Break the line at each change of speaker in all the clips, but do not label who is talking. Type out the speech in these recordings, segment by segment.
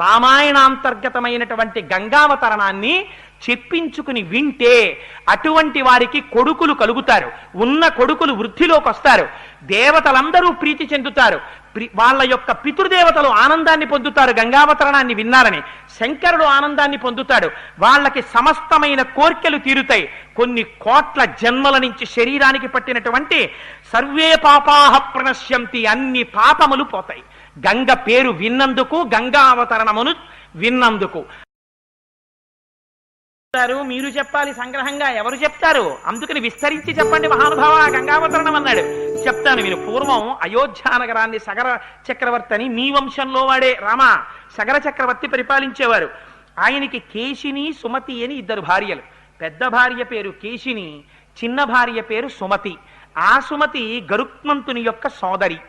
రామాయణాంతర్గతమైనటువంటి గంగావతరణాన్ని చెప్పించుకుని వింటే అటువంటి వారికి కొడుకులు కలుగుతారు, ఉన్న కొడుకులు వృద్ధిలోకి వస్తారు, దేవతలందరూ ప్రీతి చెందుతారు, వాళ్ళ యొక్క పితృదేవతలు ఆనందాన్ని పొందుతారు గంగావతరణాన్ని విన్నారని, శంకరుడు ఆనందాన్ని పొందుతాడు, వాళ్ళకి సమస్తమైన కోర్కెలు తీరుతాయి, కొన్ని కోట్ల జన్మల నుంచి శరీరానికి పట్టినటువంటి సర్వే పాపాహ ప్రణశ్యంతి, అన్ని పాపములు పోతాయి గంగ పేరు విన్నందుకు, గంగావతరణమును విన్నందుకు. మీరు చెప్పాలి సంగ్రహంగా, ఎవరు చెప్తారు? అందుకని విస్తరించి చెప్పండి మహానుభావ గంగావతరణం అన్నాడు. చెప్తాను మీరు. పూర్వం అయోధ్య నగరాన్ని సగర చక్రవర్తి అని మీ వంశంలో వాడే రామ సగర చక్రవర్తి పరిపాలించేవారు. ఆయనకి కేశిని సుమతి అని ఇద్దరు భార్యలు. పెద్ద భార్య పేరు కేశిని, చిన్న భార్య పేరు సుమతి. ఆ సుమతి గరుత్మంతుని యొక్క సోదరి.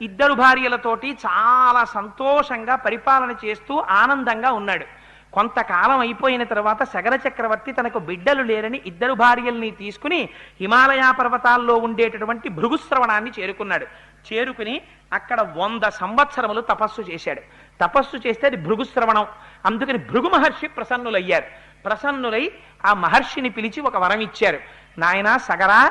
ఇద్దరు భార్యలతోటి చాలా సంతోషంగా పరిపాలన చేస్తూ ఆనందంగా ఉన్నాడు. కొంతకాలం అయిపోయిన తర్వాత సగర చక్రవర్తి తనకు బిడ్డలు లేరని ఇద్దరు భార్యల్ని తీసుకుని హిమాలయ పర్వతాల్లో ఉండేటటువంటి భృగుశ్రవణాన్ని చేరుకున్నాడు. చేరుకుని అక్కడ 100 సంవత్సరములు తపస్సు చేశాడు. తపస్సు చేస్తే అది భృగుశ్రవణం. అందుకని భృగు మహర్షి ప్రసన్నులయ్యారు. ప్రసన్నులై ఆ మహర్షిని పిలిచి ఒక వరం ఇచ్చారు. నాయనా సగరా,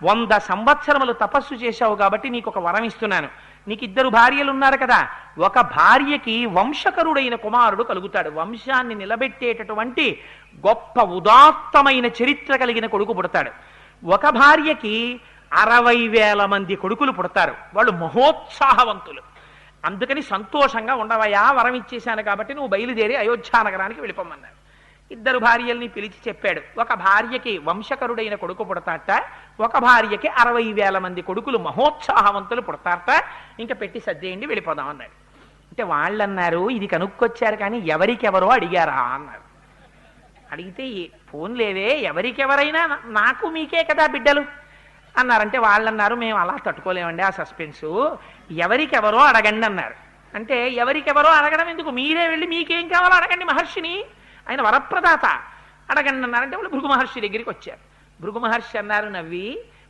100 సంవత్సరములు తపస్సు చేశావు కాబట్టి నీకు ఒక వరం ఇస్తున్నాను. నీకు ఇద్దరు భార్యలు ఉన్నారు కదా, ఒక భార్యకి వంశకరుడైన కుమారుడు కలుగుతాడు, వంశాన్ని నిలబెట్టేటటువంటి గొప్ప ఉదాత్తమైన చరిత్ర కలిగిన కొడుకు పుడతాడు. ఒక భార్యకి 60,000 మంది కొడుకులు పుడతారు, వాళ్ళు మహోత్సాహవంతులు. అందుకని సంతోషంగా ఉండవయా, వరం ఇచ్చేశాను కాబట్టి నువ్వు బయలుదేరి అయోధ్య నగరానికి వెళ్ళిపోమన్నారు. ఇద్దరు భార్యల్ని పిలిచి చెప్పాడు. ఒక భార్యకి వంశకరుడైన కొడుకు పుడతాట, ఒక భార్యకి 60,000 మంది కొడుకులు మహోత్సాహవంతులు పుడతారట, ఇంకా పెట్టి సర్దేయండి వెళ్ళిపోదాం అన్నాడు. అంటే వాళ్ళు అన్నారు, ఇది కనుక్కొచ్చారు కానీ ఎవరికెవరో అడిగారా అన్నారు. అడిగితే ఫోన్లేవే, ఎవరికెవరైనా నాకు మీకే కదా బిడ్డలు అన్నారంటే వాళ్ళు అన్నారు, మేము అలా తట్టుకోలేమండి ఆ సస్పెన్సు, ఎవరికెవరో అడగండి అన్నారు. అంటే ఎవరికెవరో అడగడం ఎందుకు, మీరే వెళ్ళి మీకేం కావాలో అడగండి మహర్షిని, ఆయన వరప్రదాత, అడగండి అన్నారంటే వాళ్ళు భృగు మహర్షి దగ్గరికి వచ్చారు. భృగు మహర్షి అన్నారు నవ్వి,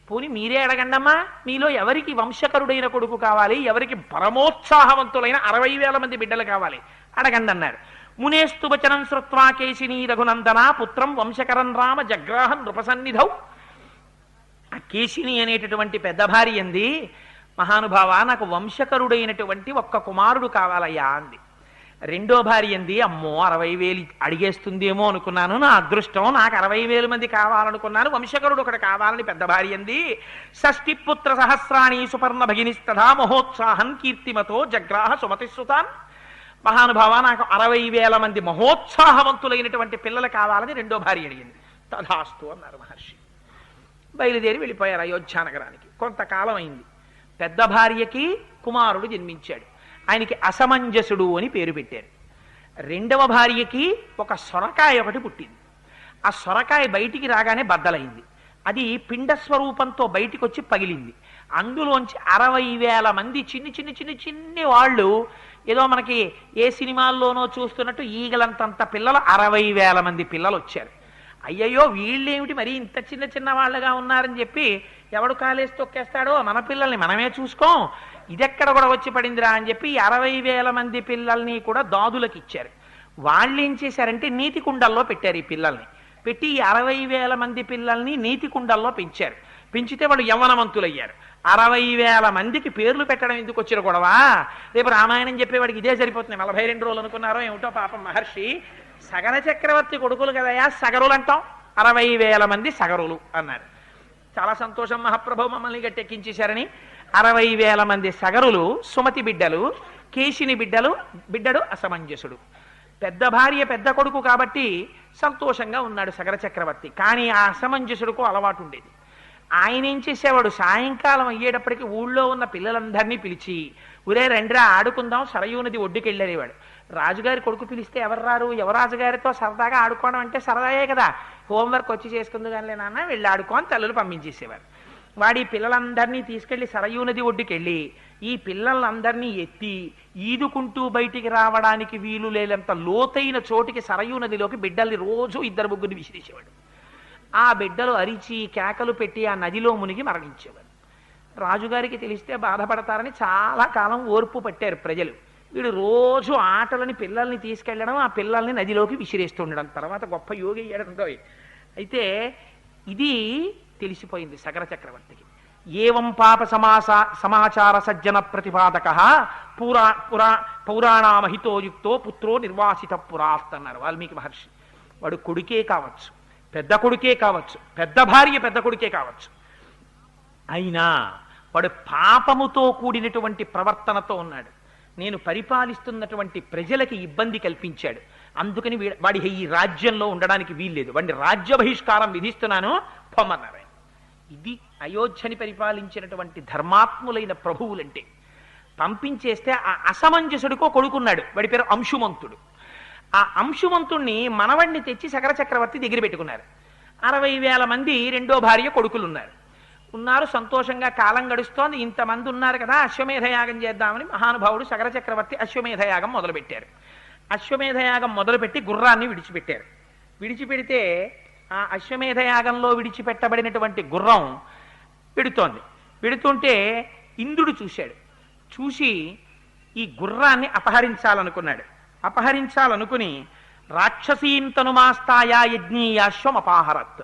పోనీ మీరే అడగండమ్మా, మీలో ఎవరికి వంశకరుడైన కొడుకు కావాలి, ఎవరికి పరమోత్సాహవంతులైన 60,000 మంది బిడ్డలు కావాలి, అడగండి అన్నారు. మునేస్తు వచనం శ్రుత్వా కేశిని రఘునందన పుత్రం వంశకరం రామ జగ్రాహ నృపసన్నిధౌ. ఆ కేశిని అనేటటువంటి పెద్ద భార్య అంది, మహానుభావ నాకు వంశకరుడైనటువంటి ఒక్క కుమారుడు కావాలయ్యా అంది. రెండో భార్య అంది, అమ్మో 60,000 అడిగేస్తుందేమో అనుకున్నాను, నా అదృష్టం, నాకు 60,000 మంది కావాలనుకున్నాను, వంశకరుడు ఒకటి కావాలని పెద్ద భార్య అంది. షష్ఠి పుత్ర సహస్రాణి సుపర్ణ భగినిస్తథా మహోత్సాహం కీర్తిమతో జగ్రాహ సుమతిశ్రుతాన్. మహానుభావ నాకు 60,000 మంది మహోత్సాహవంతులైనటువంటి పిల్లలు కావాలని రెండో భార్య అడిగింది. తథాస్తు అన్నారు మహర్షి. బయలుదేరి వెళ్ళిపోయారు అయోధ్య నగరానికి. కొంతకాలం అయింది. పెద్ద భార్యకి కుమారుడు జన్మించాడు. ఆయనకి అసమంజసుడు అని పేరు పెట్టారు. రెండవ భార్యకి ఒక సొరకాయ ఒకటి పుట్టింది. ఆ సొరకాయ బయటికి రాగానే బద్దలైంది. అది పిండ స్వరూపంతో బయటికి వచ్చి పగిలింది. అందులోంచి 60,000 మంది చిన్ని చిన్ని చిన్ని చిన్ని వాళ్ళు, ఏదో మనకి ఏ సినిమాల్లోనో చూస్తున్నట్టు ఈగలంతంత పిల్లలు, 60,000 మంది పిల్లలు వచ్చారు. అయ్యయ్యో వీళ్ళేమిటి మరి ఇంత చిన్న చిన్న వాళ్ళగా ఉన్నారని చెప్పి ఎవడు కాలేసి తొక్కేస్తాడో, మన పిల్లల్ని మనమే చూసుకోం, ఇదెక్కడ కూడా వచ్చి పడిందిరా అని చెప్పి 60,000 మంది పిల్లల్ని కూడా దాదులకు ఇచ్చారు. వాళ్ళు ఏం చేశారంటే నీతి కుండల్లో పెట్టారు. ఈ పిల్లల్ని పెట్టి ఈ 60,000 మంది పిల్లల్ని నీతి కుండల్లో పెంచారు. పెంచితే వాళ్ళు యవ్వనవంతులయ్యారు. 60,000 మందికి పేర్లు పెట్టడం ఎందుకు వచ్చిన గొడవ, రేపు రామాయణం చెప్పేవాడికి ఇదే సరిపోతుంది. 42 రోజులు అనుకున్నారో ఏమిటో పాపం మహర్షి. సగర చక్రవర్తి కొడుకులు కదయా సగరులు అంటాం, 60,000 మంది సగరులు అన్నారు. చాలా సంతోషం మహాప్రభు మమ్మల్ని గట్టెక్కించేశారని. 60,000 మంది సగరులు సుమతి బిడ్డలు, కేశిని బిడ్డడు అసమంజసుడు. పెద్ద భార్య పెద్ద కొడుకు కాబట్టి సంతోషంగా ఉన్నాడు సగర చక్రవర్తి. కానీ ఆ అసమంజసుడుకు అలవాటు ఉండేది. ఆయన ఏం చేసేవాడు, సాయంకాలం అయ్యేటప్పటికి ఊళ్ళో ఉన్న పిల్లలందరినీ పిలిచి, ఉరే రండిరా ఆడుకుందాం, సరయూ నది ఒడ్డుకి వెళ్ళేవాడు. రాజుగారి కొడుకు పిలిస్తే ఎవరు రారు, యువరాజుగారితో సరదాగా ఆడుకోవడం అంటే సరదాయే కదా, హోంవర్క్ వచ్చి చేసుకుంది కానీ నాన్న వెళ్ళి ఆడుకోని తల్లులు పంపించేసేవారు. వాడి పిల్లలందరినీ తీసుకెళ్లి సరయూ నది ఒడ్డుకి వెళ్ళి ఈ పిల్లలందరినీ ఎత్తి ఈదుకుంటూ బయటికి రావడానికి వీలు లేనంత లోతైన చోటికి సరయూ నదిలోకి బిడ్డల్ని రోజు 2-3 విసిరేసేవాడు. ఆ బిడ్డలు అరిచి కేకలు పెట్టి ఆ నదిలో మునిగి మరణించేవారు. రాజుగారికి తెలిస్తే బాధపడతారని చాలా కాలం ఓర్పు పట్టారు ప్రజలు. వీడు రోజు ఆటలని పిల్లల్ని తీసుకెళ్ళడం, ఆ పిల్లల్ని నదిలోకి విసిరేస్తూ ఉండడం. తర్వాత గొప్ప యోగి అయ్యాడంతో. అయితే ఇది తెలిసిపోయింది సగర చక్రవర్తికి. ఏవం పాప సమాచార సజ్జన ప్రతిపాదక పౌరాణామహితోయుక్తో పుత్రో నిర్వాసిత పురాత్ అన్నారు వాల్మీకి మహర్షి. వాడు కొడుకే కావచ్చు, పెద్ద కొడుకే కావచ్చు, పెద్ద భార్య పెద్ద కొడుకే కావచ్చు, అయినా వాడు పాపముతో కూడినటువంటి ప్రవర్తనతో ఉన్నాడు. నేను పరిపాలిస్తున్నటువంటి ప్రజలకి ఇబ్బంది కల్పించాడు, అందుకని వాడి ఈ రాజ్యంలో ఉండడానికి వీల్లేదు, వాడిని రాజ్య బహిష్కారం విధిస్తున్నాను, పొమ్మన్నారు. ఇది అయోధ్యని పరిపాలించినటువంటి ధర్మాత్ములైన ప్రభువులంటే. పంపించేస్తే ఆ అసమంజసుడికో కొడుకున్నాడు, వాడి పేరు అంశుమంతుడు. ఆ అంశుమంతుణ్ణి మనవణ్ణి తెచ్చి సగర చక్రవర్తి దగ్గర పెట్టుకున్నారు. 60,000 మంది రెండో భార్య కొడుకులు ఉన్నారు. సంతోషంగా కాలం గడుస్తోంది. ఇంతమంది ఉన్నారు కదా, అశ్వమేధయాగం చేద్దామని మహానుభావుడు సగర చక్రవర్తి అశ్వమేధయాగం మొదలుపెట్టారు. అశ్వమేధయాగం మొదలుపెట్టి గుర్రాన్ని విడిచిపెట్టారు. విడిచిపెడితే ఆ అశ్వమేధయాగంలో విడిచిపెట్టబడినటువంటి గుర్రం పెడుతుంటే ఇంద్రుడు చూశాడు. చూసి ఈ గుర్రాన్ని అపహరించాలనుకున్నాడు. అపహరించాలనుకుని రాక్షసీంతనుమాస్తాయా యజ్ఞీయాశ్వం అపాహరత్,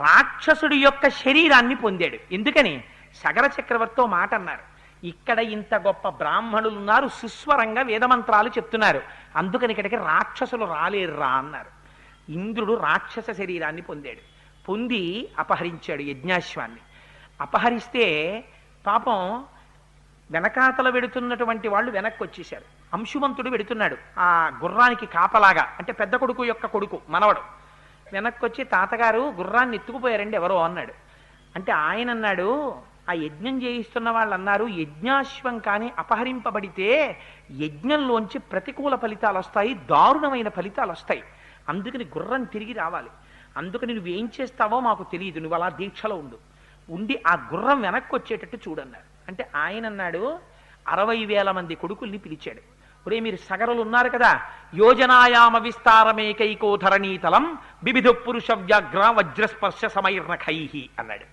రాక్షసుడి యొక్క శరీరాన్ని పొందాడు. ఎందుకని? సగర చక్రవర్తితో మాట అన్నారు, ఇక్కడ ఇంత గొప్ప బ్రాహ్మణులు ఉన్నారు, సుస్వరంగా వేదమంత్రాలు చెప్తున్నారు, అందుకని ఇక్కడికి రాక్షసులు రాలేరురా అన్నారు. ఇంద్రుడు రాక్షస శరీరాన్ని పొందాడు. పొంది అపహరించాడు యజ్ఞాశ్వాన్ని. అపహరిస్తే పాపం వెనకాతల వెడుతున్నటువంటి వాళ్ళు వెనక్కి వచ్చేశారు. అంశుమంతుడు వెడుతున్నాడు ఆ గుర్రానికి కాపలాగా, అంటే పెద్ద కొడుకు యొక్క కొడుకు మనవడు. వెనక్కి వచ్చి, తాతగారు గుర్రాన్ని ఎత్తుకుపోయారండి ఎవరో అన్నాడు. అంటే ఆయన అన్నాడు, ఆ యజ్ఞం చేయిస్తున్న వాళ్ళు అన్నారు, యజ్ఞాశ్వం కానీ అపహరింపబడితే యజ్ఞంలోంచి ప్రతికూల ఫలితాలు వస్తాయి, దారుణమైన ఫలితాలు వస్తాయి, అందుకని గుర్రం తిరిగి రావాలి, అందుకని నువ్వేం చేస్తావో మాకు తెలియదు, నువ్వు అలా దీక్షలో ఉండి ఆ గుర్రం వెనక్కి వచ్చేటట్టు చూడన్నారు. అంటే ఆయన అన్నాడు, 60,000 మంది కొడుకుల్ని పిలిచాడు. ఒరే మీరు సగరులు ఉన్నారు కదా, యోజనాయామ విస్తారమేకైకో ధరణీతలం బిబిధు పురుష వ్యాఘ్ర వజ్రస్పర్శ సమైర్నఖైహి అన్నాడు.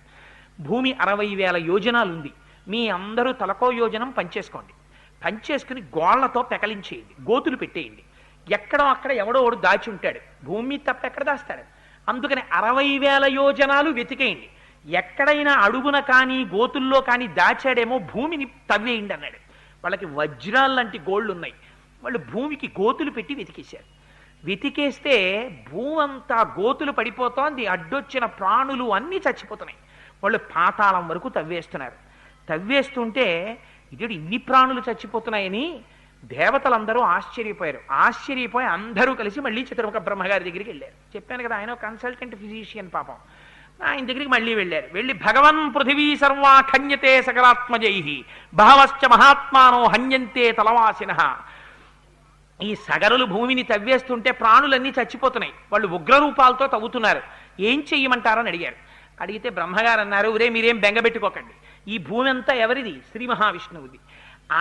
భూమి 60,000 యోజనాలు ఉంది, మీ అందరూ తలకో యోజనం పంచేసుకోండి, పంచేసుకుని గోళ్లతో పెకలించేయండి, గోతులు పెట్టేయండి, ఎక్కడో అక్కడ ఎవడో ఒకడు దాచి ఉంటాడు, భూమి తప్ప ఎక్కడ దాస్తాడు, అందుకని 60,000 యోజనాలు వెతికేయండి, ఎక్కడైనా అడుగున కానీ గోతుల్లో కానీ దాచాడేమో భూమిని తవ్వేయండి అన్నాడు. వాళ్ళకి వజ్రాలు లాంటి గోళ్ళు ఉన్నాయి, వాళ్ళు భూమికి గోతులు పెట్టి వెతికేశారు. వెతికేస్తే భూమి అంతా గోతులు పడిపోతోంది, అడ్డొచ్చిన ప్రాణులు అన్నీ చచ్చిపోతున్నాయి. వాళ్ళు పాతాళం వరకు తవ్వేస్తున్నారు. తవ్వేస్తుంటే ఇది ఇన్ని ప్రాణులు చచ్చిపోతున్నాయని దేవతలందరూ ఆశ్చర్యపోయారు. ఆశ్చర్యపోయి అందరూ కలిసి మళ్ళీ చతుర్ముఖ బ్రహ్మగారి దగ్గరికి వెళ్ళారు. చెప్పాను కదా, ఆయన కన్సల్టెంట్ ఫిజిషియన్ పాపం, ఆయన దగ్గరికి మళ్ళీ వెళ్ళారు. వెళ్ళి భగవన్ పృథివీ సర్వా ఖన్యతే సకలాత్మజై బహవశ్చ మహాత్మానో హన్యంతే తలవాసిన. ఈ సగరులు భూమిని తవ్వేస్తుంటే ప్రాణులన్నీ చచ్చిపోతున్నాయి, వాళ్ళు ఉగ్రరూపాలతో తవ్వుతున్నారు, ఏం చెయ్యమంటారని అడిగారు. అడిగితే బ్రహ్మగారు అన్నారు, ఒరే మీరేం బెంగబెట్టుకోకండి, ఈ భూమి అంతా ఎవరిది? శ్రీ మహావిష్ణువుది,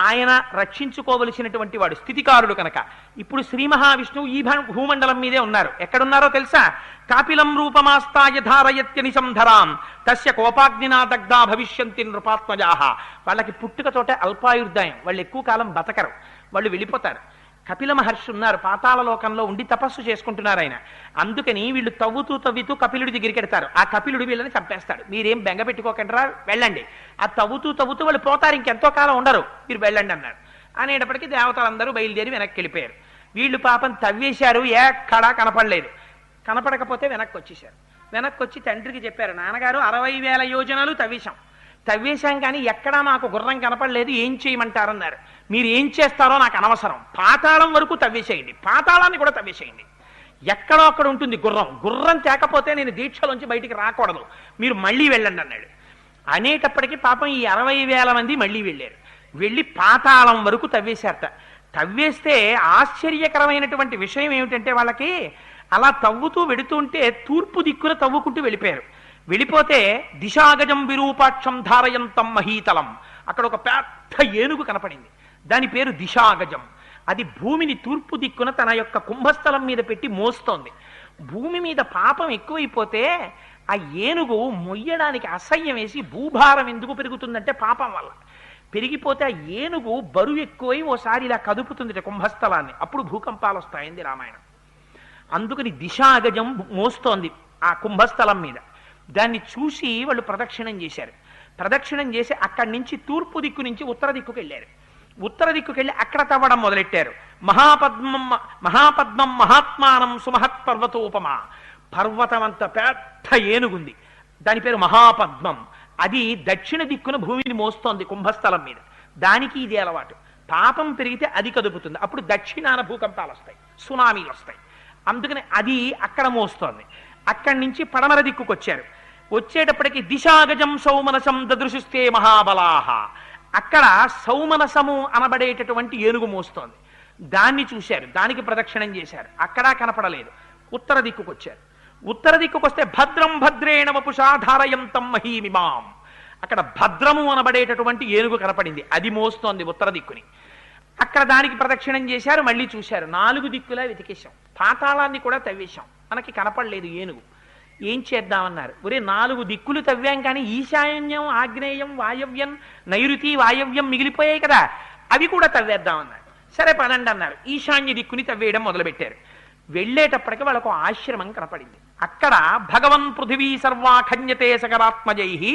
ఆయన రక్షించుకోవలసినటువంటి వాడు, స్థితికారుడు కనుక. ఇప్పుడు శ్రీ మహావిష్ణువు ఈ భూమండలం మీదే ఉన్నారు. ఎక్కడున్నారో తెలుసా? కాపిలం రూపమాస్తాయ ధారయత్యని సంధరాం తస్య కోపాగ్నినా దగ్ధా భవిష్యంతి నృపాత్మజాహ. వాళ్ళకి పుట్టుకతోటే అల్పాయుర్దాయం, వాళ్ళు ఎక్కువ కాలం బతకరు, వాళ్ళు వెళ్ళిపోతారు. కపిల మహర్షి ఉన్నారు, పాతాళ లోకంలో ఉండి తపస్సు చేసుకుంటున్నారు ఆయన. అందుకని వీళ్ళు తవ్వుతూ కపిలుడి దగ్గరికి వెడతారు. ఆ కపిలుడు వీళ్ళని చంపేస్తాడు. మీరేం బెంగ పెట్టుకోకండిరా, వెళ్ళండి. ఆ తవ్వుతూ వాళ్ళు పోతారు, ఇంకెంతో కాలం ఉండరు, మీరు వెళ్ళండి అన్నారు. అనేటప్పటికీ దేవతలందరూ బయలుదేరి వెనక్కి వెళ్ళిపోయారు. వీళ్ళు పాపం తవ్వేశారు, ఎక్కడా కనపడలేదు. కనపడకపోతే వెనక్కి వచ్చేశారు. వెనక్కి వచ్చి తండ్రికి చెప్పారు, నాన్నగారు 60,000 యోజనాలు తవ్వేశాం కానీ ఎక్కడా మాకు గుర్రం కనపడలేదు, ఏం చేయమంటారన్నారు. మీరు ఏం చేస్తారో నాకు అనవసరం, పాతాళం వరకు తవ్వేసేయండి, పాతాళాన్ని కూడా తవ్వేసేయండి, ఎక్కడో అక్కడ ఉంటుంది గుర్రం తేకపోతే నేను దీక్షలోంచి బయటికి రాకూడదు, మీరు మళ్ళీ వెళ్ళండి అన్నాడు. అనేటప్పటికీ పాపం ఈ 60,000 మంది మళ్ళీ వెళ్ళారు. వెళ్ళి పాతాళం వరకు తవ్వేశారట. తవ్వేస్తే ఆశ్చర్యకరమైనటువంటి విషయం ఏమిటంటే, వాళ్ళకి అలా తవ్వుతూ వెడుతుంటే తూర్పు దిక్కున తవ్వుకుంటూ వెళ్ళిపోయారు. వెళ్ళిపోతే దిశాగజం విరూపాక్షం ధారయంతం మహీతలం, అక్కడ ఒక పెద్ద ఏనుగు కనపడింది, దాని పేరు దిశాగజం. అది భూమిని తూర్పు దిక్కున తన యొక్క కుంభస్థలం మీద పెట్టి మోస్తోంది. భూమి మీద పాపం ఎక్కువైపోతే ఆ ఏనుగు మొయ్యడానికి అసహ్యం వేసి, భూభారం ఎందుకు పెరుగుతుందంటే పాపం వల్ల, పెరిగిపోతే ఆ ఏనుగు బరువు ఎక్కువై ఓసారి ఇలా కదుపుతుంది కుంభస్థలాన్ని, అప్పుడు భూకంపాలు వస్తాయింది రామాయణం. అందుకని దిశాగజం మోస్తోంది ఆ కుంభస్థలం మీద. దాన్ని చూసి వాళ్ళు ప్రదక్షిణం చేశారు. ప్రదక్షిణం చేసి అక్కడి నుంచి తూర్పు దిక్కు నుంచి ఉత్తర దిక్కుకు వెళ్ళారు. ఉత్తర దిక్కుకు వెళ్ళి అక్కడ తవ్వడం మొదలెట్టారు. మహాపద్మం మహాత్మానం సుమహత్ పర్వతోపమ. పర్వతం అంత పెద్ద ఏనుగుంది, దాని పేరు మహాపద్మం. అది దక్షిణ దిక్కున భూమిని మోస్తోంది కుంభస్థలం మీద. దానికి ఇది అలవాటు. పాపం పెరిగితే అది కదుపుతుంది, అప్పుడు దక్షిణాన భూకంపాలు వస్తాయి, సునామీలు వస్తాయి. అందుకని అది అక్కడ మోస్తోంది. అక్కడి నుంచి పడమర దిక్కుకు వచ్చారు. వచ్చేటప్పటికి దిశాగజం సౌమనసం దదృశుస్తే మహాబలాహ. అక్కడ సౌమనసము అనబడేటటువంటి ఏనుగు మోస్తోంది. దాన్ని చూశారు, దానికి ప్రదక్షిణం చేశారు. అక్కడా కనపడలేదు. ఉత్తర దిక్కుకు వచ్చారు. ఉత్తర దిక్కుకు వస్తే భద్రం భద్రేణ వపుషా ధారయంతం మహీమిమాం. అక్కడ భద్రము అనబడేటటువంటి ఏనుగు కనపడింది, అది మోస్తోంది ఉత్తర దిక్కుని. అక్కడ దానికి ప్రదక్షిణం చేశారు, మళ్ళీ చూశారు. 4 దిక్కులా వెతికేశాం, పాతాళాన్ని కూడా తవ్వేశాం, మనకి కనపడలేదు ఏనుగు. ఏం చేద్దామన్నారు. ఒరే 4 దిక్కులు తవ్వాం కానీ ఈశాన్యం ఆగ్నేయం వాయవ్యం నైరుతి వాయవ్యం మిగిలిపోయాయి కదా, అవి కూడా తవ్వేద్దామన్నారు. సరే పదండి అన్నారు. ఈశాన్య దిక్కుని తవ్వేయడం మొదలుపెట్టారు. వెళ్ళేటప్పటికి వాళ్ళకు ఆశ్రమం కనపడింది. అక్కడ భగవన్ పృథివీ సర్వా ఖన్యతే సకరాత్మజై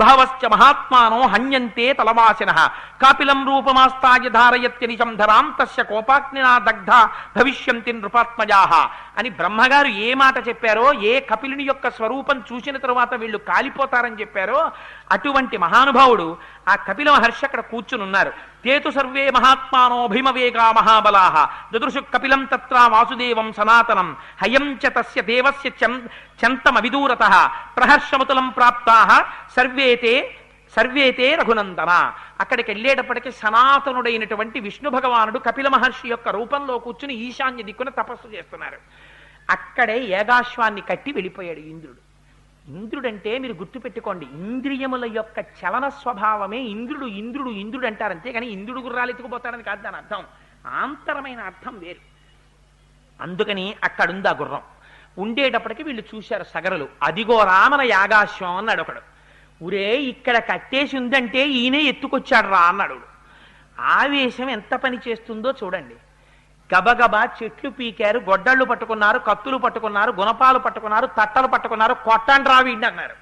బహవశ్చ మహాత్మానో హన్యంతే తలవాసినః కాపిలం రూపమాస్తాయ ధారయత్యనిశం ధరాం తస్య కోపాగ్నినా దగ్ధ భవిష్యంతి నృపాత్మజాః అని బ్రహ్మగారు ఏ మాట చెప్పారో, ఏ కపిలుని యొక్క స్వరూపం చూసిన తరువాత వీళ్ళు కాలిపోతారని చెప్పారో, అటువంటి మహానుభావుడు ఆ కపిల మహర్షి అక్కడ కూర్చునున్నారు. తేతు సర్వే మహాత్మానో భీమవేగా మహాబలాః దదృశు కపిలం తత్ర వాసుదేవం సనాతనం హయం చ తస్య దేవస్య చంతమవిదూరతః ప్రహర్షముతులం ప్రాప్తాః సర్వేతే రఘునందన. అక్కడికి వెళ్ళేటప్పటికీ సనాతనుడైనటువంటి విష్ణు భగవానుడు కపిల మహర్షి యొక్క రూపంలో కూర్చుని ఈశాన్య దిక్కున తపస్సు చేస్తున్నారు. అక్కడే ఏగాశ్వాన్ని కట్టి వెళ్ళిపోయాడు ఇంద్రుడు. ఇంద్రుడంటే మీరు గుర్తుపెట్టుకోండి, ఇంద్రియముల యొక్క చలన స్వభావమే ఇంద్రుడు. ఇంద్రుడు అంటారు అంతే, కానీ ఇంద్రుడు గుర్రాలు ఎత్తుకుపోతాడని కాదు దాని అర్థం. ఆంతరమైన అర్థం వేరు. అందుకని అక్కడుంది ఆ గుర్రం. ఉండేటప్పటికి వీళ్ళు చూశారు సగరులు. అదిగో రామన యాగాశ్వం అన్నాడు ఒకడు. ఉరే ఇక్కడ కట్టేసి ఉందంటే ఈయనే ఎత్తుకొచ్చాడు రా అన్నాడు. ఆవేశం ఎంత పని చేస్తుందో చూడండి. గబగబా చెట్లు పీకారు, గొడ్డళ్ళు పట్టుకున్నారు, కత్తులు పట్టుకున్నారు, గుణపాలు పట్టుకున్నారు, తట్టలు పట్టుకున్నారు, కొట్టండి రావిండి అన్నారు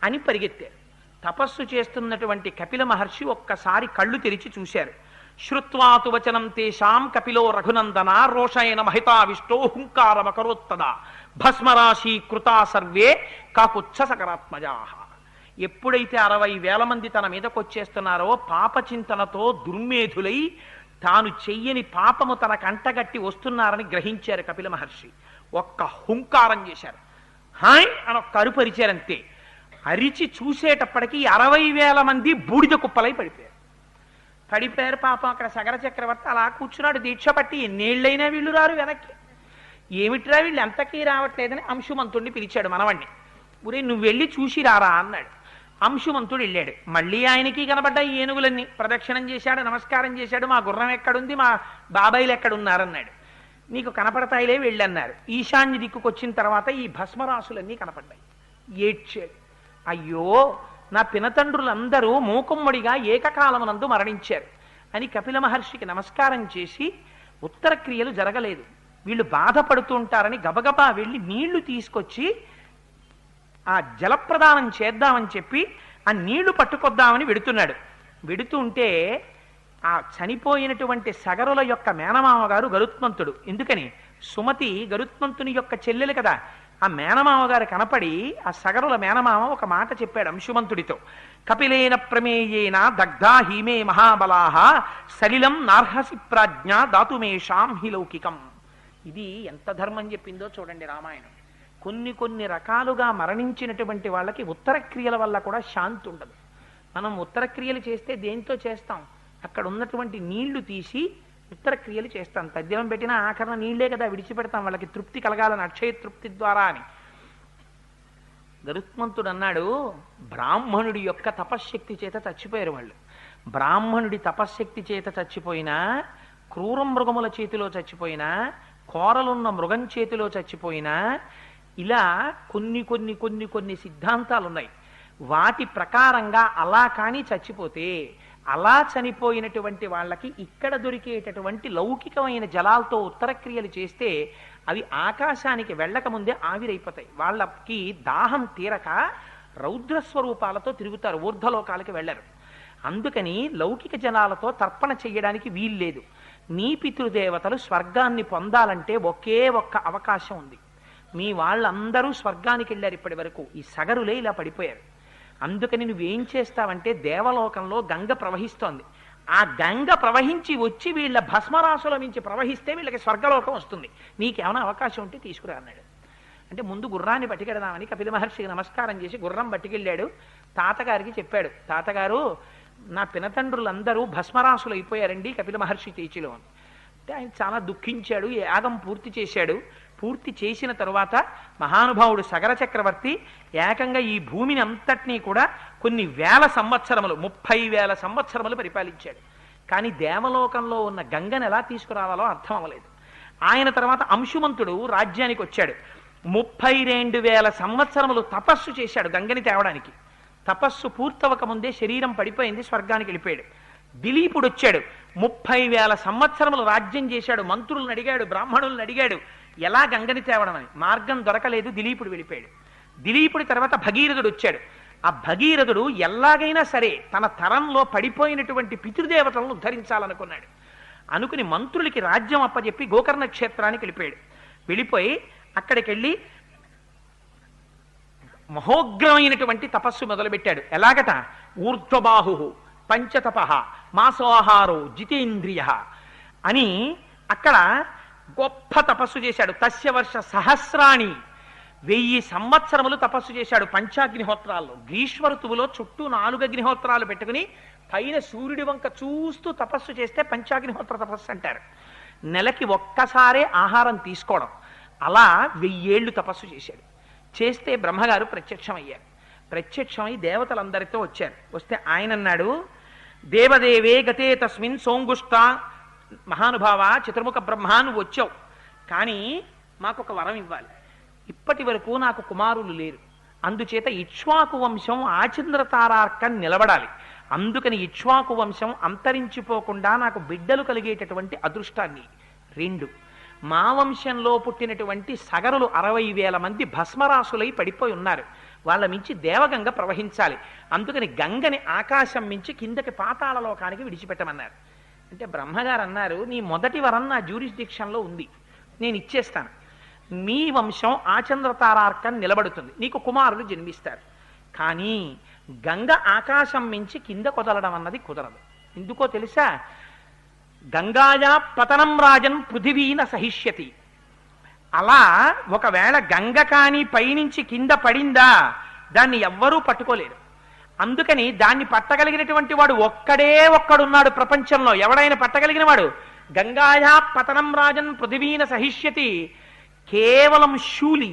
అని పరిగెత్తారు. తపస్సు చేస్తున్నటువంటి కపిల మహర్షి ఒక్కసారి కళ్ళు తెరిచి చూశారు. శ్రుత్వాతు వచనం తేషాం కపిలో రఘునందన రోషయన మహితావిష్టో హుంకారమకరోత్తదా భస్మరాశి కృతా సర్వే కాకుచ్చ సకరాత్మజాః. ఎప్పుడైతే 60,000 మంది తన మీదకి వచ్చేస్తున్నారో పాపచింతనతో దుర్మేధులై తాను చెయ్యని పాపము తన కంటగట్టి వస్తున్నారని గ్రహించారు కపిల మహర్షి. ఒక్క హుంకారం చేశారు, హాయ్ అని ఒక్క అరుపరిచారంతే. అరిచి చూసేటప్పటికీ 60,000 మంది బూడిద కుప్పలై పడిపోయారు. పాపం అక్కడ సగర చక్రవర్తి అలా కూర్చున్నాడు దీక్ష పట్టి. ఎన్నేళ్ళైనా వీళ్ళు రారు వెనక్కి. ఏమిట్రా వీళ్ళు ఎంతకీ రావట్లేదని అంశుమంతుడిని పిలిచాడు మనవణ్ణి. ఊరే నువ్వు వెళ్ళి చూసి రారా అన్నాడు. అంశుమంతుడు వెళ్ళాడు. మళ్ళీ ఆయనకి కనబడ్డాయి ఏనుగులన్నీ. ప్రదక్షిణం చేశాడు, నమస్కారం చేశాడు. మా గుర్రం ఎక్కడుంది, మా బాబాయిలు ఎక్కడున్నారన్నాడు. నీకు కనపడతాయిలే వెళ్ళన్నారు. ఈశాన్య దిక్కుకు వచ్చిన తర్వాత ఈ భస్మరాశులన్నీ కనపడ్డాయి. ఏడ్చాడు. అయ్యో నా పినతండ్రులందరూ మూకుమ్మడిగా ఏకకాలమునందు మరణించారు అని కపిల మహర్షికి నమస్కారం చేసి, ఉత్తర క్రియలు జరగలేదు, వీళ్ళు బాధపడుతూ ఉంటారని గబగబా వెళ్ళి నీళ్లు తీసుకొచ్చి ఆ జలప్రదానం చేద్దామని చెప్పి ఆ నీళ్లు పట్టుకొద్దామని వెడుతున్నాడు. వెడుతుంటే ఆ చనిపోయినటువంటి సగరుల యొక్క మేనమామ గారు గరుత్మంతుడు. ఎందుకని సుమతి గరుత్మంతుని యొక్క చెల్లెలు కదా. ఆ మేనమామ గారు కనపడి ఆ సగరుల మేనమామ ఒక మాట చెప్పాడు అంశుమంతుడితో. కపిలేన ప్రమేయేన దగ్ధా హీమే మహాబలాహ సలిలం నార్హసి ప్రాజ్ఞ దాతుమేషాం హి లౌకికం. ఇది ఎంత ధర్మం చెప్పిందో చూడండి రామాయణం. కొన్ని రకాలుగా మరణించినటువంటి వాళ్ళకి ఉత్తర క్రియల వల్ల కూడా శాంతి ఉండదు. మనం ఉత్తర క్రియలు చేస్తే దేంతో చేస్తాం? అక్కడ ఉన్నటువంటి నీళ్లు తీసి ఉత్తర క్రియలు చేస్తాం. తద్దినం పెట్టినా ఆఖరణ నీళ్లే కదా విడిచిపెడతాం, వాళ్ళకి తృప్తి కలగాలని, అక్షయ తృప్తి ద్వారా అని. గరుత్మంతుడు అన్నాడు, బ్రాహ్మణుడి యొక్క తపశ్శక్తి చేత చచ్చిపోయారు వాళ్ళు. బ్రాహ్మణుడి తపశ్శక్తి చేత చచ్చిపోయినా, క్రూర మృగముల చేతిలో చచ్చిపోయినా, కోరలున్న మృగం చేతిలో చచ్చిపోయినా, ఇలా కొన్ని సిద్ధాంతాలు ఉన్నాయి. వాటి ప్రకారంగా అలా కానీ చచ్చిపోతే అలా చనిపోయినటువంటి వాళ్ళకి ఇక్కడ దొరికేటటువంటి లౌకికమైన జలాలతో ఉత్తర క్రియలు చేస్తే అవి ఆకాశానికి వెళ్ళకముందే ఆవిరైపోతాయి. వాళ్ళకి దాహం తీరక రౌద్రస్వరూపాలతో తిరుగుతారు, ఊర్ధ్వలోకాలకి వెళ్ళరు. అందుకని లౌకిక జలాలతో తర్పణ చెయ్యడానికి వీల్లేదు. నీ పితృదేవతలు స్వర్గాన్ని పొందాలంటే ఒకే ఒక్క అవకాశం ఉంది. మీ వాళ్ళందరూ స్వర్గానికి వెళ్ళారు ఇప్పటి వరకు, ఈ సగరులే ఇలా పడిపోయారు. అందుకని నువ్వేం చేస్తావంటే దేవలోకంలో గంగ ప్రవహిస్తోంది, ఆ గంగ ప్రవహించి వచ్చి వీళ్ళ భస్మరాశుల నుంచి ప్రవహిస్తే వీళ్ళకి స్వర్గలోకం వస్తుంది. నీకేమైనా అవకాశం ఉంటే తీసుకురా అన్నాడు. అంటే ముందు గుర్రాన్ని పట్టుకెడదామని కపిల మహర్షికి నమస్కారం చేసి గుర్రం పట్టుకెళ్ళాడు. తాతగారికి చెప్పాడు, తాతగారు నా పినతండ్రులందరూ భస్మరాశులు అయిపోయారండి కపిల మహర్షి తీచిలో. అంటే ఆయన చాలా దుఃఖించాడు, యాగం పూర్తి చేశాడు. పూర్తి చేసిన తరువాత మహానుభావుడు సగర చక్రవర్తి ఏకంగా ఈ భూమిని అంతటినీ కూడా కొన్ని వేల సంవత్సరములు 30,000 సంవత్సరములు పరిపాలించాడు. కానీ దేవలోకంలో ఉన్న గంగను ఎలా తీసుకురావాలో అర్థం అవ్వలేదు. ఆయన తర్వాత అంశుమంతుడు రాజ్యానికి వచ్చాడు. 32,000 సంవత్సరములు తపస్సు చేశాడు గంగని తేవడానికి. తపస్సు పూర్తవక ముందే శరీరం పడిపోయింది, స్వర్గానికి వెళ్ళిపోయాడు. దిలీపుడు వచ్చాడు, 30,000 సంవత్సరములు రాజ్యం చేశాడు. మంత్రులను అడిగాడు, బ్రాహ్మణులను అడిగాడు ఎలా గంగని తేవడం అని. మార్గం దొరకలేదు, దిలీపుడు వెళ్ళిపోయాడు. దిలీపుడి తర్వాత భగీరథుడు వచ్చాడు. ఆ భగీరథుడు ఎలాగైనా సరే తన తరంలో పడిపోయినటువంటి పితృదేవతలను ఉద్ధరించాలనుకున్నాడు. అనుకుని మంత్రులకి రాజ్యం అప్పచెప్పి గోకర్ణ క్షేత్రానికి వెళ్ళిపోయాడు. వెళ్ళిపోయి అక్కడికి వెళ్ళి మహోగ్రమైనటువంటి తపస్సు మొదలుపెట్టాడు. ఎలాగట, ఊర్ధ్వబాహు పంచతప మాసోహారో జితేంద్రియ అని అక్కడ గొప్ప తపస్సు చేశాడు. తస్య వర్ష సహస్రాణి, 1000 సంవత్సరములు తపస్సు చేశాడు పంచాగ్నిహోత్రాల్లో. గ్రీష్మ ఋతువులో చుట్టూ 4 అగ్నిహోత్రాలు పెట్టుకుని పైన సూర్యుడి వంక చూస్తూ తపస్సు చేస్తే పంచాగ్నిహోత్ర తపస్సు అంటారు. నెలకి ఒక్కసారే ఆహారం తీసుకోవడం. అలా 1000 ఏళ్ళు తపస్సు చేశాడు. చేస్తే బ్రహ్మగారు ప్రత్యక్షమయ్యారు. ప్రత్యక్షమై దేవతలందరితో వచ్చారు. వస్తే ఆయన అన్నాడు, దేవదేవే గతే తస్మిన్ సోంగుష్ట, మహానుభావ చతుర్ముఖ బ్రహ్మ నువ్వు వచ్చావు, కానీ మాకు ఒక వరం ఇవ్వాలి. ఇప్పటి వరకు నాకు కుమారులు లేరు, అందుచేత ఇక్ష్వాకు వంశం ఆచంద్రతారార్కం నిలబడాలి. అందుకని ఇక్ష్వాకు వంశం అంతరించిపోకుండా నాకు బిడ్డలు కలిగేటటువంటి అదృష్టాన్ని. 2, మా వంశంలో పుట్టినటువంటి సగరులు 60,000 మంది భస్మరాశులై పడిపోయి ఉన్నారు, వాళ్ళ మించి దేవగంగ ప్రవహించాలి. అందుకని గంగని ఆకాశం మించి కిందకి పాతాళ లోకానికి విడిచిపెట్టమన్నారు. అంటే బ్రహ్మగారు అన్నారు, నీ మొదటి వరం నా జ్యూరిస్డిక్షన్లో ఉంది, నేను ఇచ్చేస్తాను. మీ వంశం ఆచంద్రతారార్కం నిలబడుతుంది, నీకు కుమారులు జన్మిస్తారు. కానీ గంగ ఆకాశం మించి కింద కొదలడం అన్నది కుదరదు. ఎందుకో తెలుసా? గంగాయా పతనం రాజన్ పృథివీన సహిష్యతి. అలా ఒకవేళ గంగ కాని పైనుంచి కింద పడిందా దాన్ని ఎవ్వరూ పట్టుకోలేరు. అందుకని దాన్ని పట్టగలిగినటువంటి వాడు ఒక్కడున్నాడు ప్రపంచంలో. ఎవడైనా పట్టగలిగిన వాడు గంగాయా పతనం రాజన్ పృథివీన సహిష్యతి. కేవలం శూలి,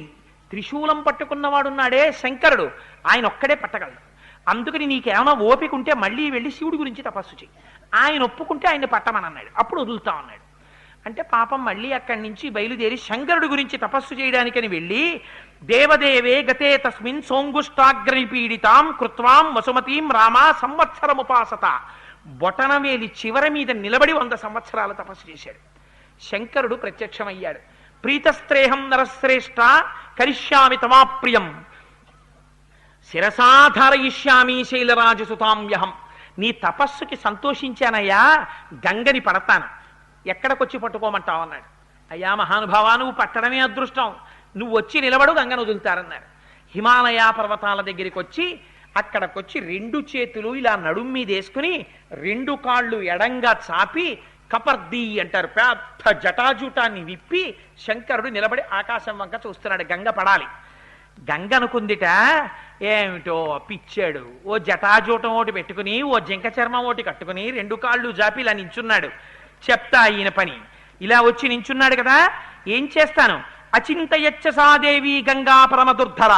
త్రిశూలం పట్టుకున్నవాడున్నాడే శంకరుడు, ఆయన ఒక్కడే పట్టగలడు. అందుకని నీకేమైనా ఓపిక ఉంటే మళ్ళీ వెళ్ళి శివుడి గురించి తపస్సు చెయ్యి, ఆయన ఒప్పుకుంటే ఆయన్ని పట్టమని అన్నాడు. అప్పుడు వదులుతా అన్నాడు. అంటే పాపం మళ్ళీ అక్కడి నుంచి బయలుదేరి శంకరుడి గురించి తపస్సు చేయడానికని వెళ్ళి దేవదేవే గతే తస్మిన్ సోంగుష్టాగ్రని పీడితాం కృత్వాం వసుమతీం రామా సంవత్సరముపాసత. బొటనవేలి చివరి మీద నిలబడి 100 సంవత్సరాలు తపస్సు చేశాడు. శంకరుడు ప్రత్యక్షమయ్యాడు. ప్రీతస్త్రేహం నరశ్రేష్ఠ కరిష్యామి తమాప్రియం శిరసాధారయిష్యామి శైలరాజసుతాంయహం. నీ తపస్సుకి సంతోషించానయ్యా, గంగని పడతాను, ఎక్కడికొచ్చి పట్టుకోమంటావు అన్నాడు. అయ్యా మహానుభావా, నువ్వు పట్టడమే అదృష్టం, నువ్వు వచ్చి నిలబడు, గంగను వదులుతారన్నారు. హిమాలయ పర్వతాల దగ్గరికి వచ్చి అక్కడికొచ్చి 2 చేతులు ఇలా నడుం మీద వేసుకుని 2 కాళ్ళు ఎడంగా చాపి కపర్ది అంటారు, పెద్ద జటాజూటాన్ని విప్పి శంకరుడు నిలబడి ఆకాశం వంక చూస్తున్నాడు. గంగ పడాలి. గంగ అనుకుందిట, ఏమిటో పిచ్చాడు, ఓ జటాజూటం ఒకటి పెట్టుకుని ఓ జింక చర్మం ఒకటి కట్టుకుని 2 కాళ్ళు జాపి ఇలా నించున్నాడు. చెప్తా ఈయన పని. ఇలా వచ్చి నించున్నాడు కదా, ఏం చేస్తాను? అచింతయచ్చ సాదేవి గంగా పరమదుర్ధర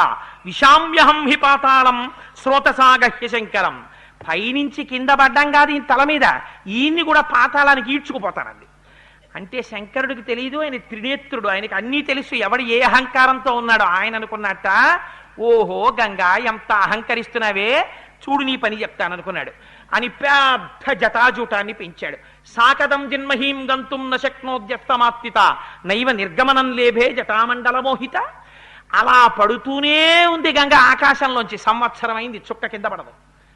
విషామ్యహం హి పాతాళం శ్రోతసాగహ్య శంకరం. పైనుంచి కింద పడ్డం కాదు ఈయన తల మీద, ఈయన్ని కూడా పాతాళానికి ఈడ్చుకుపోతానండి. అంటే శంకరుడికి తెలియదు, ఆయన త్రినేత్రుడు, ఆయనకి అన్నీ తెలుసు, ఎవడు ఏ అహంకారంతో ఉన్నాడో. ఆయన అనుకున్నట్ట, ఓహో గంగా ఎంత అహంకరిస్తున్నావే, చూడు నీ పని చెప్తాననుకున్నాడు. అని పెద్ద జటాజూటాన్ని పెంచాడు. సాకదం జిన్మహీం గంతుం నశక్నోద్యస్తమాత్తిత నైవ నిర్గమనం లేభే జటామండల మోహిత. అలా పడుతూనే ఉంది గంగ ఆకాశంలోంచి. సంవత్సరం అయింది, చుక్క కింద పడదు.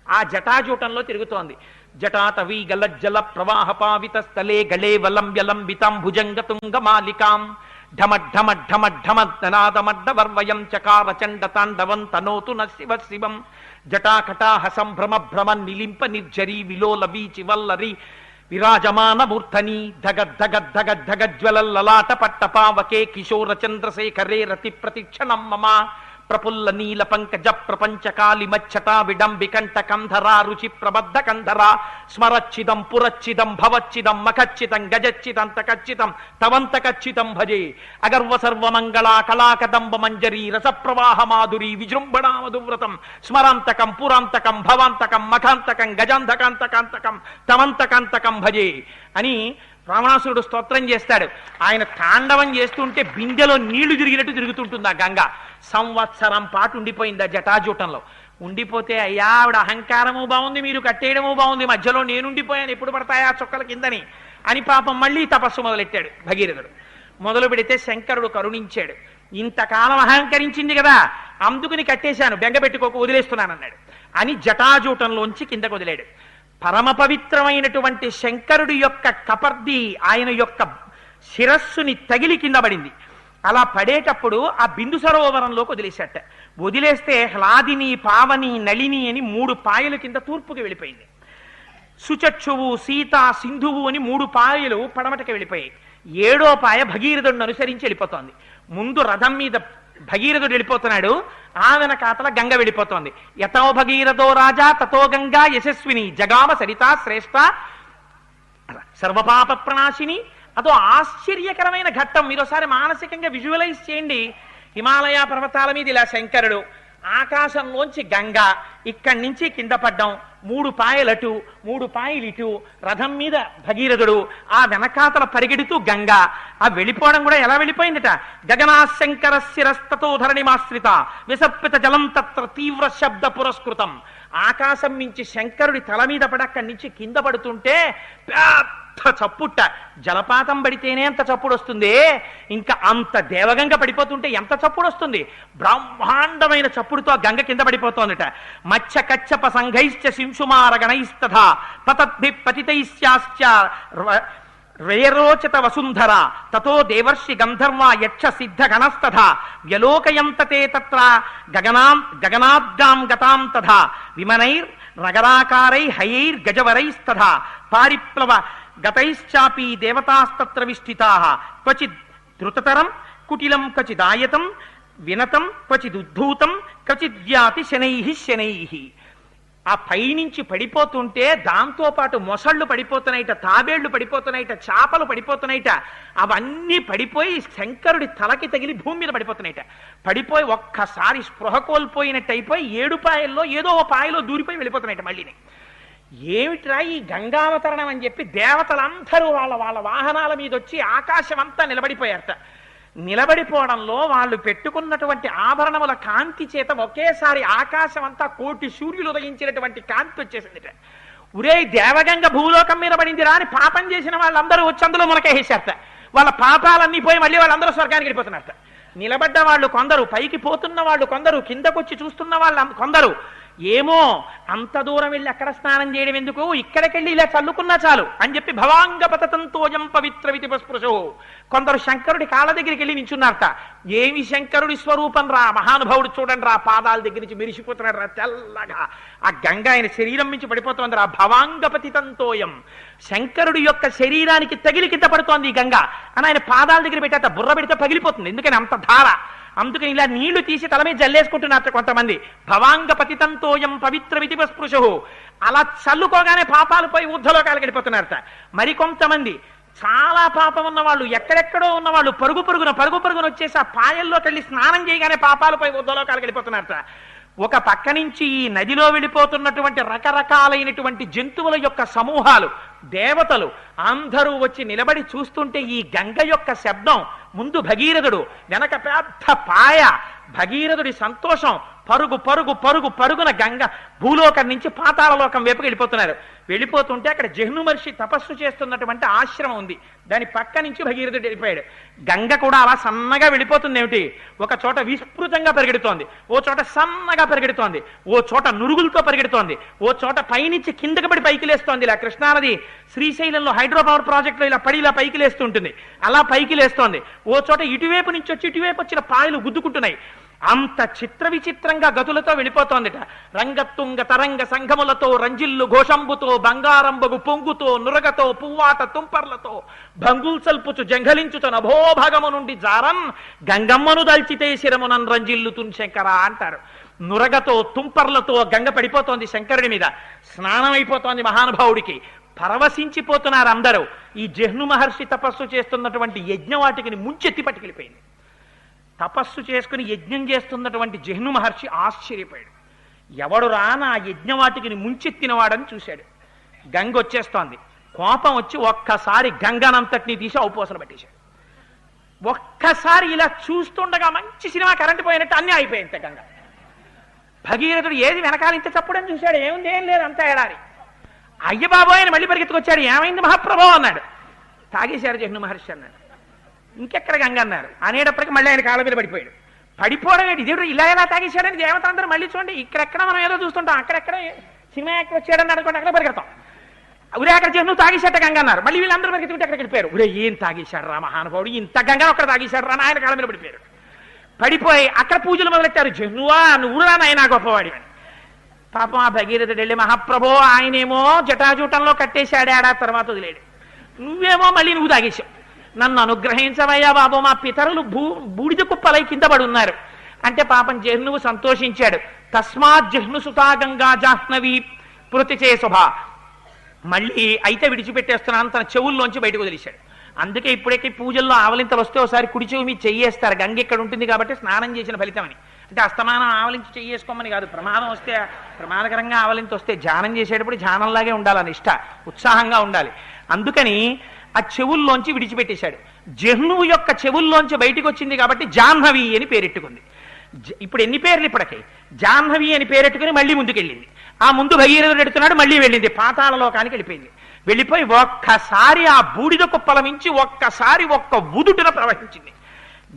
ఆ జటాజూటంలో తిరుగుతోంది. జటాటవీ గలజ్జల ప్రవాహ పావిత స్థలే గళే వలంబ్యలంబితాం భుజంగ తుంగ మాలికాం ఢమఢమఢమఢమద్నాదమడ్డవర్వయం చకార చండ తాండవం తనోతు న శివ శివం. జటాకటాహ సంభ్రమ భ్రమ నిలింప నిర్జరీ విలోల వీచి వల్లరి విరాజమాన మూర్ధని ధగద్ధగద్ధగద్ధగజ్వలల్లలాట పట్టపావకే కిశోర చంద్రశేఖరే రతి ప్రతిక్షణం మమ ప్రఫుల్ల నీల పంకజ ప్రపంచ కాళి మచ్చటా విడంబికంఠ కంధరా రుచి ప్రబద్ధ కంధరా స్మరచ్చిదం పురచ్చిదం భవచ్చిదం మఖచ్చితం గజచ్చితం తకచ్చితం తవంతకచ్చితం భజే అగర్వ సర్వమంగళా కళాకదంబ మంజరీ రసప్రవాహ మాధురీ విజృంభణా మధువ్రతం స్మరాంతకం పురాంతకం భవాంతకం మఖాంతకం గజాంతకాంతకాంతకం తవంతకాంతకం భజే అని రావణాసురుడు స్తోత్రం చేస్తాడు. ఆయన తాండవం చేస్తుంటే బిందెలో నీళ్లు తిరిగినట్టు తిరుగుతుంటుంది ఆ గంగ. సంవత్సరం పాటు ఉండిపోయింది ఆ జటాజూటంలో. ఉండిపోతే అయ్యా ఆవిడ అహంకారము బాగుంది, మీరు కట్టేయడము బాగుంది, మధ్యలో నేనుండిపోయాను, ఎప్పుడు పడతాయా చుక్కల కిందని అని పాపం మళ్ళీ తపస్సు మొదలెట్టాడు భగీరథుడు. మొదలు పెడితే శంకరుడు కరుణించాడు. ఇంతకాలం అహంకరించింది కదా, అందుకుని కట్టేశాను, బెంగ పెట్టుకోక వదిలేస్తున్నానన్నాడు అని జటాజూటంలోంచి కిందకు వదిలాడు. పరమ పవిత్రమైనటువంటి శంకరుడి యొక్క కపర్ది ఆయన యొక్క శిరస్సుని తగిలి కింద పడింది. అలా పడేటప్పుడు ఆ బిందు సరోవరంలోకి వదిలేశాట. వదిలేస్తే హ్లాదిని పావని నళిని అని 3 పాయలు కింద తూర్పుకి వెళ్ళిపోయింది. సుచక్షువు సీత సింధువు అని 3 పాయలు పడమటకి వెళ్ళిపోయాయి. 7వ పాయ భగీరథుడిని అనుసరించి వెళ్ళిపోతోంది. ముందు రథం మీద భగీరథుడు వెళ్ళిపోతున్నాడు, ఆ వెనకాతల గంగ వెళ్ళిపోతోంది. యతో భగీరథో రాజా తతో గంగా యశస్విని జగామ సరిత శ్రేష్ఠ సర్వపాప ప్రణాశిని. అదో ఆశ్చర్యకరమైన ఘట్టం. మీరు ఒకసారి మానసికంగా విజువలైజ్ చేయండి. హిమాలయ పర్వతాల మీద ఇలా శంకరుడు, ఆకాశంలోంచి గంగ, ఇక్కడి నుంచి కింద పడ్డం, 3 పాయలటు 3 పాయలు ఇటు, రథం మీద భగీరథుడు, ఆ వెనకాతల పరిగెడుతూ గంగ. ఆ వెళ్ళిపోవడం కూడా ఎలా వెళ్ళిపోయిందట. గగనాశంకర శిరస్తతో ధరణిమాశ్రిత విసర్పిత జలం తత్ర తీవ్ర శబ్ద పురస్కృతం. ఆకాశం నుంచి శంకరుడి తల మీద పడి అక్కడి నుంచి కింద పడుతుంటే పెద్ద చప్పుట్ట. జలపాతం పడితేనే అంత చప్పుడు వస్తుంది, ఇంకా అంత దేవగంగ పడిపోతుంటే ఎంత చప్పుడు వస్తుంది. బ్రహ్మాండమైన చప్పుడుతో గంగ కింద పడిపోతోందట. మత్స్య కచ్చప సంఘైశ్చ శింశుమార గణైస్తథ పతద్భి పతితైశ్చాశ్చ రేరోచత వసుంధర తతో దేవర్షి గంధర్వ యక్ష సిద్ధ గణస్తథ వ్యలోకయంతతే తత్ర గగనాద్గాం గతాం తథా విమనైర్ నగరాకారై హయైర్ గజవరైస్తథ పారిప్లవ గతైశ్చాపి దేవతాస్తత్ర విష్ఠితాః క్వచిద్ ధృతతరం కుటిలం క్వచిదాయతం వినతం క్వచిదుద్ధూతం క్వచిద్యాతి శనైః శనైః. ఆ పైనుంచి పడిపోతుంటే దాంతో పాటు మొసళ్ళు పడిపోతున్నాయిట, తాబేళ్లు పడిపోతున్నాయిట, చేపలు పడిపోతున్నాయిట. అవన్నీ పడిపోయి శంకరుడి తలకి తగిలి భూమి మీద పడిపోతున్నాయిట. పడిపోయి ఒక్కసారి స్పృహ కోల్పోయినట్టు అయిపోయి 7 పాయల్లో ఏదో ఓ పాయలో దూరిపోయి వెళ్ళిపోతున్నాయిట మళ్ళీని. ఏమిట్రా ఈ గంగావతరణం అని చెప్పి దేవతలందరూ వాళ్ళ వాళ్ళ వాహనాల మీద వచ్చి ఆకాశం అంతా నిలబడిపోయారట. నిలబడిపోవడంలో వాళ్ళు పెట్టుకున్నటువంటి ఆభరణముల కాంతి చేత ఒకేసారి ఆకాశం అంతా 1,000,000 సూర్యులు ఉదయించినటువంటి కాంతి వచ్చేసిందిట. ఉరే దేవగంగ భూలోకం మీద పడిందిరా అని పాపం చేసిన వాళ్ళందరూ వచ్చి అందులో మునకేసారట. వాళ్ళ పాపాలన్నీ పోయి మళ్ళీ వాళ్ళందరూ స్వర్గానికి వెళ్ళిపోతున్నారట. నిలబడ్డ వాళ్ళు కొందరు, పైకి పోతున్న వాళ్ళు కొందరు, కిందకొచ్చి చూస్తున్న వాళ్ళు కొందరు. ఏమో అంత దూరం వెళ్ళి అక్కడ స్నానం చేయడం ఎందుకు, ఇక్కడికెళ్ళి ఇలా చల్లుకున్నా చాలు అని చెప్పి భవాంగ పతతంతోయం పవిత్ర వితిపస్పృశో. కొందరు శంకరుడి కాళ్ళ దగ్గరికి వెళ్ళి నించున్నారట. ఏమి శంకరుడి స్వరూపం రా, మహానుభావుడు చూడండి రా, పాదాల దగ్గర నుంచి మెరిసిపోతున్నాడు రా తెల్లగా. ఆ గంగ ఆయన శరీరం నుంచి పడిపోతుంది రా. భవాంగ పతితంతోయం, శంకరుడి యొక్క శరీరానికి తగిలి కింద పడుతోంది ఈ గంగ అని ఆయన పాదాల దగ్గర పెట్టేట. బుర్ర పెడితే పగిలిపోతుంది, ఎందుకని అంత ధార. అందుకని ఇలా నీళ్లు తీసి తల మీద జల్లేసుకుంటున్నారు కొంతమంది. భవాంగ పతితంతోయం పవిత్ర వితిపస్పృశు. అలా చల్లుకోగానే పాపాలు పోయి ఊర్ధ్వలోకాలకు వెళ్ళిపోతున్నారట. మరికొంతమంది చాలా పాపం ఉన్న వాళ్ళు, ఎక్కడెక్కడో ఉన్న వాళ్ళు పరుగు పరుగున వచ్చేసి ఆ పాయల్లోకి వెళ్ళి స్నానం చేయగానే పాపాలు పోయి ఊర్ధ్వలోకాలకు వెళ్ళిపోతున్నారట. ఒక పక్క నుంచి ఈ నదిలో వెళ్ళిపోతున్నటువంటి రకరకాలైనటువంటి జంతువుల యొక్క సమూహాలు, దేవతలు అందరూ వచ్చి నిలబడి చూస్తుంటే ఈ గంగ యొక్క శబ్దం, ముందు భగీరథుడు, వెనక పెద్ద పాయ, భగీరథుడి సంతోషం, పరుగు పరుగు పరుగు పరుగున గంగ భూలోకం నుంచి పాతాళలోకం వైపుకి వెళ్ళిపోతున్నారు. వెళ్ళిపోతుంటే అక్కడ జహ్ను మహర్షి తపస్సు చేస్తున్నటువంటి ఆశ్రమం ఉంది. దాని పక్క నుంచి భగీరథుడు వెళ్ళిపోయాడు. గంగ కూడా అలా సన్నగా వెళ్ళిపోతుంది. ఏమిటి, ఒక చోట విస్తృతంగా పరిగెడుతోంది, ఓ చోట సన్నగా పరిగెడుతోంది, ఓ చోట నురుగులతో పరిగెడుతోంది, ఓ చోట పైనుంచి కిందకి పడి పైకి లేస్తోంది. ఇలా కృష్ణానది శ్రీశైలంలో హైడ్రో పవర్ ప్రాజెక్టులో ఇలా పడి ఇలా పైకి లేస్తుంటుంది, అలా పైకి లేస్తోంది. ఓ చోట ఇటువైపు నుంచి వచ్చి ఇటువైపు వచ్చిన పాయలు గుద్దుకుంటున్నాయి. అంత చిత్ర విచిత్రంగా గతులతో వెళ్ళిపోతోందిట. రంగతుంగ తరంగ సంఘములతో రంజిల్లు ఘోషంబుతో బంగారంబగు పొంగుతో నురగతో పువ్వాట తుంపర్లతో భంగుల్సల్పుచు జంఘలించుచు నభోభాగము నుండి జారన్ గంగమ్మను దల్చితే శిరమునన్ రంజిల్లుతున్ శంకర అంటారు. నురగతో తుంపర్లతో గంగ పడిపోతోంది శంకరుడి మీద. స్నానం అయిపోతోంది మహానుభావుడికి. పరవశించిపోతున్నారు అందరూ. ఈ జహ్ను మహర్షి తపస్సు చేస్తున్నటువంటి యజ్ఞవాటికిని ముంచెత్తి పట్టుకెళ్ళిపోయింది. తపస్సు చేసుకుని యజ్ఞం చేస్తున్నటువంటి జహ్ను మహర్షి ఆశ్చర్యపోయాడు. ఎవడు రా నా యజ్ఞవాటికిని ముంచెత్తినవాడని చూశాడు. గంగ వచ్చేస్తోంది. కోపం వచ్చి ఒక్కసారి గంగనంతటిని తీసి ఔపోసన పట్టేశాడు. ఒక్కసారి ఇలా చూస్తుండగా మంచి సినిమా కరెంటు పోయినట్టు అన్నీ అయిపోయింది. గంగ భగీరథుడు ఏది వెనకాల ఇంత చప్పుడని చూశాడు. ఏముంది, ఏం లేదు, అంతా ఎడారి. అయ్య బాబోయ్ అని మళ్ళీ పరిగెత్తుకొచ్చాడు. ఏమైంది మహాప్రభు అన్నాడు. తాగేశారు జహ్ను మహర్షి అన్నాడు. ఇంకెక్కడ గంగ అన్నారు. అనేటప్పటికి మళ్ళీ ఆయన కాళ్ళ మీద పడిపోయాడు. పడిపోవడం ఏంటి, దేవుడు ఇలా ఎలా తాగేశాడని దేవత అందరూ మళ్ళీ చూడండి. ఇక్కడెక్కడ మనం ఏదో చూస్తుంటాం, అక్కడెక్కడ సినిమా యాక్టర్ వచ్చాడని అనుకోండి, అక్కడ పరిగెడతాం. ఉరే అక్కడ జహ్ను తాగేశాట గంగ అన్నారు. మళ్ళీ వీళ్ళందరూ పరిగెత్తుకుంటే అక్కడ వెళ్ళిపోయారు. ఉరే ఏం తాగేశాడు రా మహానుభావుడు, ఇంత గంగ అక్కడ తాగేశాడు రా, ఆయన కాళ్ళ మీద పడిపోయారు. పడిపోయి అక్కడ పూజలు మొదలెట్టారు. జహ్నువా నువ్వు రా నాయనా గొప్పవాడి అని. పాపం ఆ భగీరథుడు వెళ్ళి, మహాప్రభో ఆయనేమో జటాజూటంలో కట్టేశాడు, ఏడా తర్వాత వదిలేడు, నువ్వేమో మళ్ళీ నువ్వు తాగేశావు, నన్ను అనుగ్రహించవయ్యా బాబు, మా పితరులు బూడిద కుప్పలై కింద పడి ఉన్నారు అంటే పాపం జహ్నువు సంతోషించాడు. తస్మాత్ జహ్ను సుతా గంగా జాహ్నవి ప్రతిచే శుభ. మళ్ళీ అయితే విడిచిపెట్టేస్తున్నాను తన చెవుల్లోంచి బయటకు వదిలేశాడు. అందుకే ఇప్పుడైతే పూజల్లో ఆవలింతలు వస్తే ఒకసారి కుడి చెవి మీద చెయ్యేస్తారు. గంగ ఇక్కడ ఉంటుంది కాబట్టి స్నానం చేసిన ఫలితం అని. అంటే అస్తమానం ఆవలించి చెయ్యేసుకోమని కాదు. ప్రమాదం వస్తే, ప్రమాదకరంగా ఆవలింత వస్తే ధ్యానం చేసేటప్పుడు ధ్యానంలాగే ఉండాలని ఇష్ట ఉత్సాహంగా ఉండాలి. అందుకని ఆ చెవుల్లోంచి విడిచిపెట్టేశాడు. జహ్నువు యొక్క చెవుల్లోంచి బయటికి వచ్చింది కాబట్టి జాహ్నవి అని పేరెట్టుకుంది. ఇప్పుడు ఎన్ని పేర్లు ఇప్పటికీ? జాహ్నవి అని పేరెట్టుకుని మళ్ళీ ముందుకెళ్ళింది. ఆ ముందు భగీరథుడు ఎడుతున్నాడు, మళ్ళీ వెళ్ళింది, పాతాళలోకానికి వెళ్ళిపోయింది. వెళ్ళిపోయి ఒక్కసారి ఆ బూడిద కుప్పల నుంచి ఒక్కసారి ఒక్క ఉదుటున ప్రవహించింది.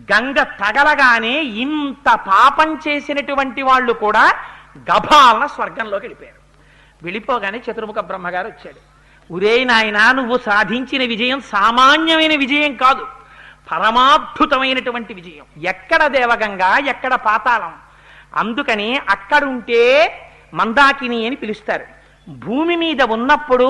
గంగ తగలగానే ఇంత పాపం చేసినటువంటి వాళ్ళు కూడా గభాలన స్వర్గంలోకి వెళ్ళిపోయారు. వెళ్ళిపోగానే చతుర్ముఖ బ్రహ్మగారు వచ్చాడు. ఉరే నాయనా, నువ్వు సాధించిన విజయం సామాన్యమైన విజయం కాదు, పరమాద్భుతమైనటువంటి విజయం. ఎక్కడ దేవగంగా, ఎక్కడ పాతాళం. అందుకని అక్కడుంటే మందాకిని అని పిలుస్తారు. భూమి మీద ఉన్నప్పుడు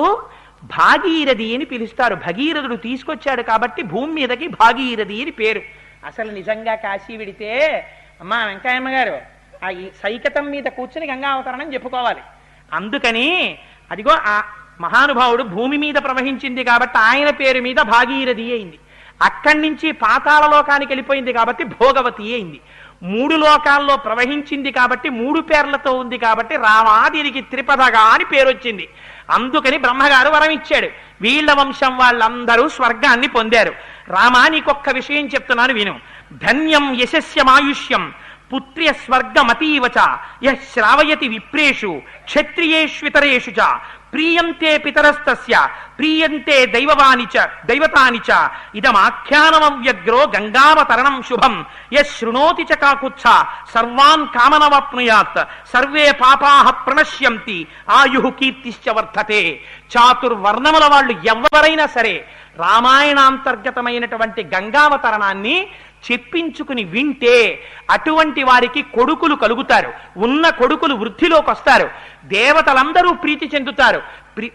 భాగీరథి అని పిలుస్తారు. భగీరథుడు తీసుకొచ్చాడు కాబట్టి భూమి మీదకి భాగీరథి అని పేరు. అసలు నిజంగా కాశీ విడితే అమ్మా వెంకయ్యమ్మ గారు ఆ సైకతం మీద కూర్చుని గంగా అవతరణం చెప్పుకోవాలి. అందుకని అదిగో ఆ మహానుభావుడు భూమి మీద ప్రవహించింది కాబట్టి ఆయన పేరు మీద భాగీరథి అయింది. అక్కడి నుంచి పాతాళలోకానికి వెళ్ళిపోయింది కాబట్టి భోగవతి అయింది. 3 లోకాల్లో ప్రవహించింది కాబట్టి 3 పేర్లతో ఉంది కాబట్టి రామాదిరికి త్రిపదగా అని పేరు వచ్చింది. అందుకని బ్రహ్మగారు వరం ఇచ్చాడు. వీళ్ళ వంశం వాళ్ళందరూ స్వర్గాన్ని పొందారు. రామా నీకొక్క విషయం చెప్తున్నాను విను. ధన్యం యశస్యమాయుష్యం పుత్ర్య స్వర్గమతీవచ యః శ్రావయతి విప్రేషు క్షత్రియేష్వితరేషు చ ప్రీయంతే పితరస్తస్య ప్రీయంతే దైవతాని చ ఇదమాఖ్యానమవ్యగ్రో గంగావతరణం శుభం యః శృణోతి చ కాకుత్స సర్వాన్ కామనవాప్నుయాత్ సర్వే పాపాః ప్రణశ్యంతి ఆయుః కీర్తిశ్చ వర్ధతే. చాతుర్వర్ణముల వాళ్ళు ఎవరైనా సరే రామాయణాంతర్గతమైనటువంటి గంగావతరణాన్ని చెప్పించుకుని వింటే అటువంటి వారికి కొడుకులు కలుగుతారు. ఉన్న కొడుకులు వృద్ధిలోకి వస్తారు. దేవతలందరూ ప్రీతి చెందుతారు.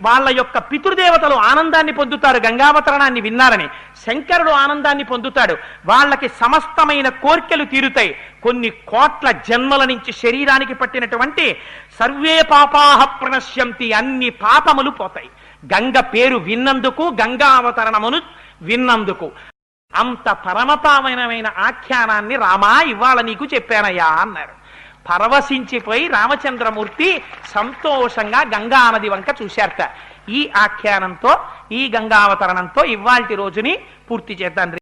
వాళ్ళ యొక్క పితృదేవతలు ఆనందాన్ని పొందుతారు గంగావతరణాన్ని విన్నారని. శంకరుడు ఆనందాన్ని పొందుతాడు. వాళ్ళకి సమస్తమైన కోర్కెలు తీరుతాయి. కొన్ని కోట్ల జన్మల నుంచి శరీరానికి పట్టినటువంటి సర్వే పాపాః ప్రణశ్యంతి, అన్ని పాపములు పోతాయి గంగ పేరు విన్నందుకు, గంగావతరణమును విన్నందుకు. అంత పరమపావనమైన ఆఖ్యానాన్ని రామా ఇవాళ నీకు చెప్పానయ్యా అన్నారు. పరవశించిపోయి రామచంద్రమూర్తి సంతోషంగా గంగా నది వంక చూశారట. ఈ ఆఖ్యానంతో, ఈ గంగావతరణంతో ఇవాల్టి రోజుని పూర్తి చేద్దాం.